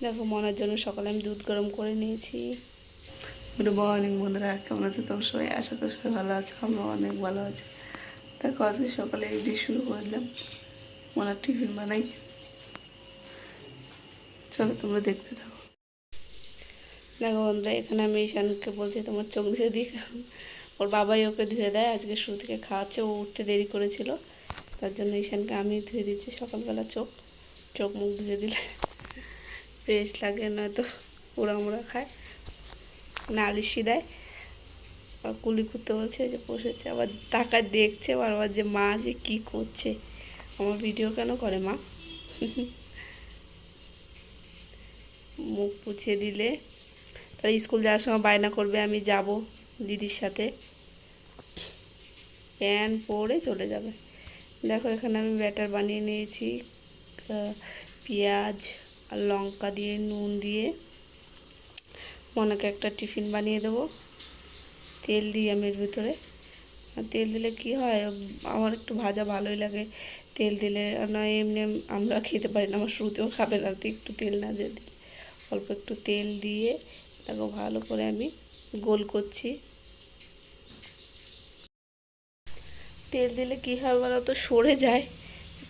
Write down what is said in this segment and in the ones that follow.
দেখো মনার জন্য সকালে আমি দুধ গরম করে নিয়েছি। গুড মর্নিং বন্ধুরা, কেমন আছে তোমরা সবাই? আশা করি সবাই ভালো আছে, আমরা অনেক ভালো আছি। দেখো আজকে সকালে এই দিয়ে শুরু করে দিলাম, মনার টিফিন বানাই। চলো তোমরা দেখতে থাকো। দেখো বন্ধুরা, এখানে আমি ঈশানকে বলছি তোমার চোখ ধুয়ে দিই, ওর বাবাই ওকে ধুয়ে দেয়। আজকে শুরু থেকে খাওয়াচ্ছে, ও উঠতে দেরি করেছিল, তার জন্য ঈশানকে আমি ধুয়ে দিচ্ছি সকালবেলা। চোখ মুখ ধুয়ে দিলে ফ্রেশ লাগে, নয়তো পোড়া মোড়া খায়, নালিশি দেয়। আর কুলি করতে বলছে, যে বসেছে, আবার টাকা দেখছে বারবার যে মা যে কি করছে, আমার ভিডিও কেন করে মা। মুখ পুছিয়ে দিলে তারা স্কুল যাওয়ার সময় বায়না করবে আমি যাব দিদির সাথে, প্যান্ট পরে চলে যাবে। দেখো এখানে আমি ব্যাটার বানিয়ে নিয়েছি, পেঁয়াজ আর লঙ্কা দিয়ে নুন দিয়ে মনাকে একটা টিফিন বানিয়ে দেবো। তেল দিই আমি এর ভিতরে, আর তেল দিলে কি হয়, আমার একটু ভাজা ভালোই লাগে তেল দিলে, আর নয় এমনি আমরা খেতে পারি না, আমার শুরুতেও খাবে না, তো একটু তেল না দিয়ে দিই, অল্প একটু তেল দিয়ে দেখো ভালো করে আমি গোল করছি। তেল দিলে কী হয় বলো তো, সরে যায়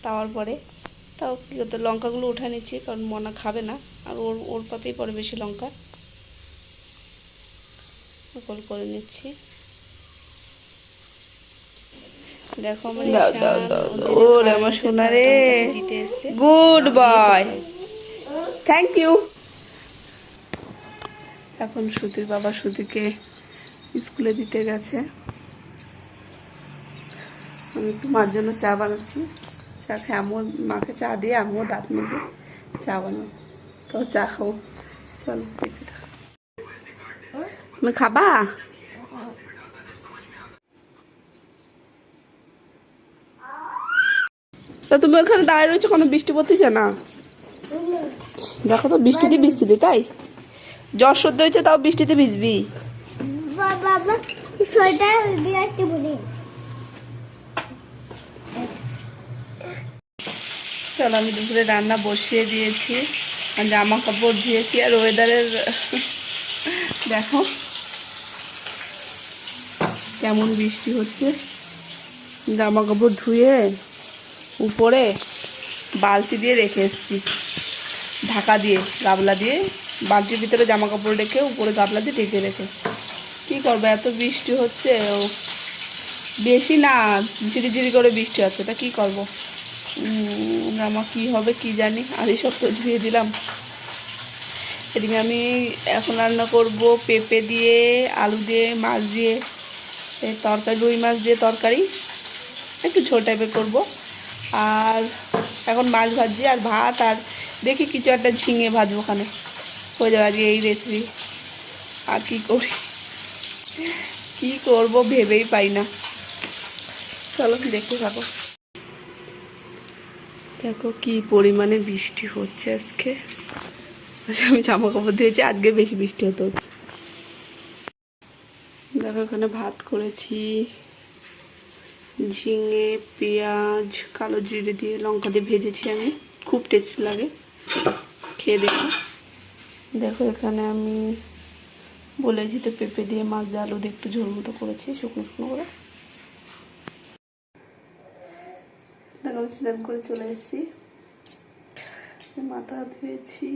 তাওয়ার পরে। তাও কী করতে, লঙ্কাগুলো উঠে নিচ্ছি কারণ মনা খাবে না, আর ওর ওর পাতেই পড়ে বেশি লঙ্কা। গোল করে নিচ্ছি। দেখো আমার ঈশান দিতে এসছে। Good boy, thank you. এখন সুতির বাবা সুতিকে স্কুলে দিতে গেছে, আমি একটু মার জন্য চা বানাচ্ছি। চা খেয়ে আমিও মাকে চা দিয়ে আমিও দাঁত মেজে চা বানাবো, তো চা খাবো। চলো দেখে থাকো। তুমি খাবা? তো তুমি ওখানে দাঁড়িয়ে রয়েছো, কোনো বৃষ্টি পড়তেছে না? দেখো তো বৃষ্টিতে ভিজছিলি, তাই জ্বর সর্দি হয়েছে, তাও বৃষ্টিতে ভিজবি। চলো আমি দুপুরে রান্না বসিয়ে দিয়েছি, আর জামা কাপড় ধুয়েছি, আর ওয়েদারের দেখো কেমন বৃষ্টি হচ্ছে। জামা কাপড় ধুয়ে উপরে বালতি দিয়ে রেখে এসেছি, ঢাকা দিয়ে গাবলা দিয়ে, বালতির ভিতরে জামা কাপড় রেখে উপরে গাবলা দিয়ে ঢেকে রেখে। কী করবো, এত বৃষ্টি হচ্ছে, বেশি না ঝিরিঝিরি করে বৃষ্টি হচ্ছে, তা কী করবো, জামা কী হবে কি জানি। আর এইসব তো ধুয়ে দিলাম। এদিকে আমি এখন রান্না করব পেঁপে দিয়ে, আলু দিয়ে, মাছ দিয়ে তরকারি, রুই মাছ দিয়ে তরকারি, একটু ঝোল টাইপের করবো। আর এখন মাছ ভাজছি আর ভাত, আর দেখি কিছু একটা ঝিঙে ভাজবো, ওখানে হয়ে যাবে আজকে এই রেসিপি। আর কী করবো ভেবেই পাই না। চলো দেখতে থাকো। দেখো কি পরিমাণে বৃষ্টি হচ্ছে আজকে। আমি জামা কাপড় দিয়েছি, আজকে বেশি বৃষ্টি হতে হচ্ছে। দেখো এখানে ভাত করেছি, ঝিঙে, পেঁয়াজ, কালো জিরে দিয়ে লঙ্কা দিয়ে ভেজেছি আমি, খুব টেস্টি লাগে, খেয়ে দেখো। দেখো এখানে আমি বলেছি তো পেঁপে দিয়ে মাছ দিয়ে আলু দিয়ে একটু ঝোল মতো করেছি, শুকনো শুকনো করে। দেখো আমি স্নান করে চলে এসেছি, মাথা ধুয়েছি।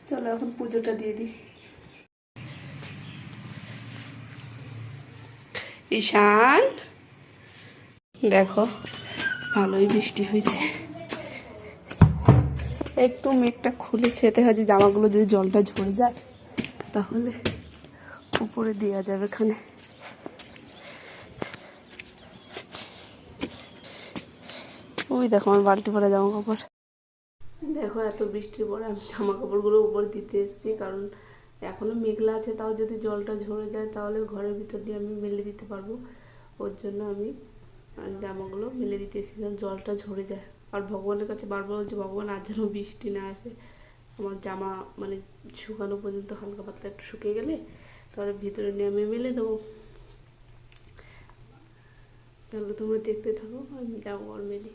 চলো এখন পুজোটা দিয়ে দিই। ঈশান দেখো ভালোই বৃষ্টি হয়েছে, একটু মেঘটা খুলেছে, এতে হয়তো জামাগুলো যদি জলটা ঝরে যায় তাহলে উপরে দেওয়া যাবে এখানে। ওই দেখো আমার বালতি ভরা জামা কাপড়। দেখো এত বৃষ্টির পরে আমি জামা কাপড়গুলো উপরে দিতে এসেছি, কারণ এখনও মেঘলা আছে, তাও যদি জলটা ঝরে যায় তাহলে ঘরের ভিতর দিয়ে আমি মেলে দিতে পারবো। ওর জন্য আমি জামাগুলো মেলে দিতে এসেছি, জলটা ঝরে যায়। আর ভগবানের কাছে বারবার বলছি, ভগবান আর যেন বৃষ্টি না আসে, আমার জামা মানে শুকানো পর্যন্ত হালকা পাতলা একটু শুকিয়ে গেলে তারপরে ভিতরে নিয়ে আমি মেলে দেবো। তাহলে তোমরা দেখতে থাকো, আমি জামা কাপড় মেলি।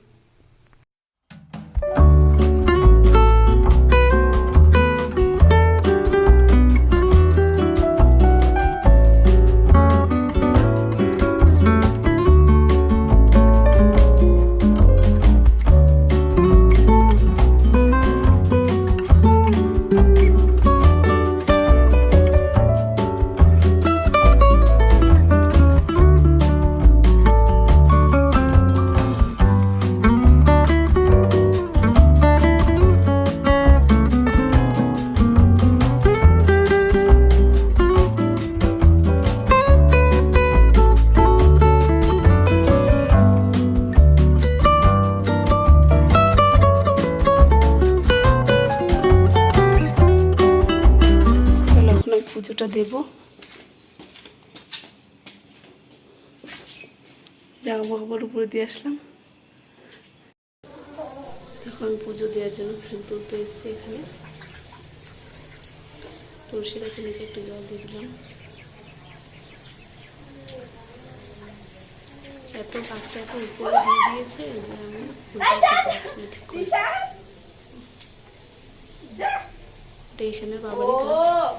দেব। জামা কাপড় উপরে দিয়ে আসলাম। দেখো আমি পুজো দেওয়ার জন্য ফুল তুলতে এসেছি এখানে। তুলসী গাছে নিচে একটু জল দিয়ে দিলাম। এত গাছটা এত উপরে দিয়ে দিয়েছে যে আমি টেনশনের বাবারই কাজ।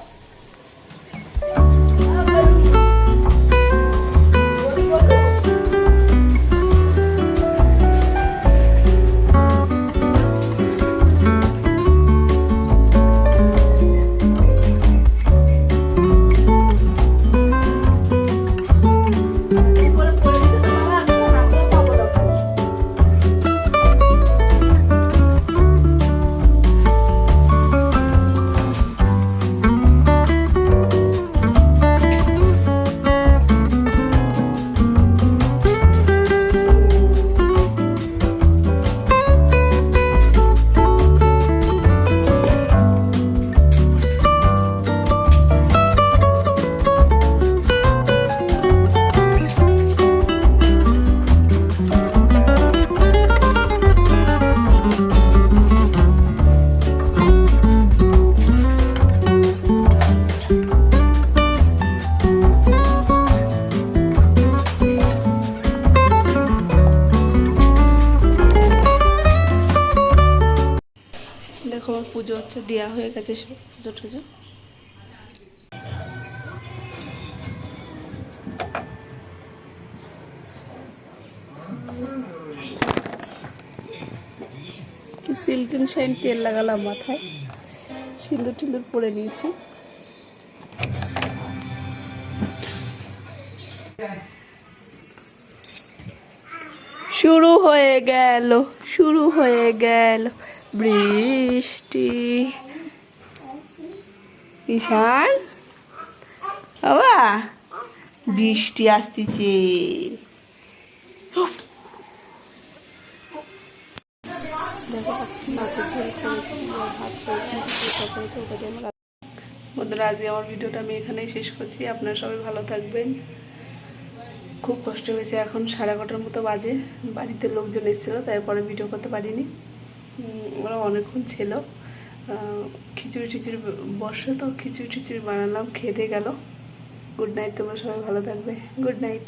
দেখো আমার পুজো হচ্ছে, দেওয়া হয়ে গেছে সব পুজো টুজো। সিল্কিন শাইন তেল লাগালাম মাথায়, সিঁদুর টিন্দুর পরে নিয়েছি। শুরু হয়ে গেল বৃষ্টি। ঈশান বাবা বৃষ্টি আসতেছে। দেখো মাছের ঝোল করেছি, ভাত করেছি, ওটা দিয়ে আমার। বন্ধুরা আজকে আমার ভিডিওটা আমি এখানেই শেষ করছি। আপনারা সবাই ভালো থাকবেন। খুব কষ্ট হয়েছে, এখন 11:30 মতো বাজে। বাড়িতে লোকজন এসেছিলো, তারপরে ভিডিও করতে পারিনি। ওরা অনেকক্ষণ ছিল। খিচুড়ি টিচুড়ি বসে তো খিচুড়ি টিচুড়ি বানালাম, খেতে গেল। গুড নাইট, তোমরা সবাই ভালো থাকবে। Good night.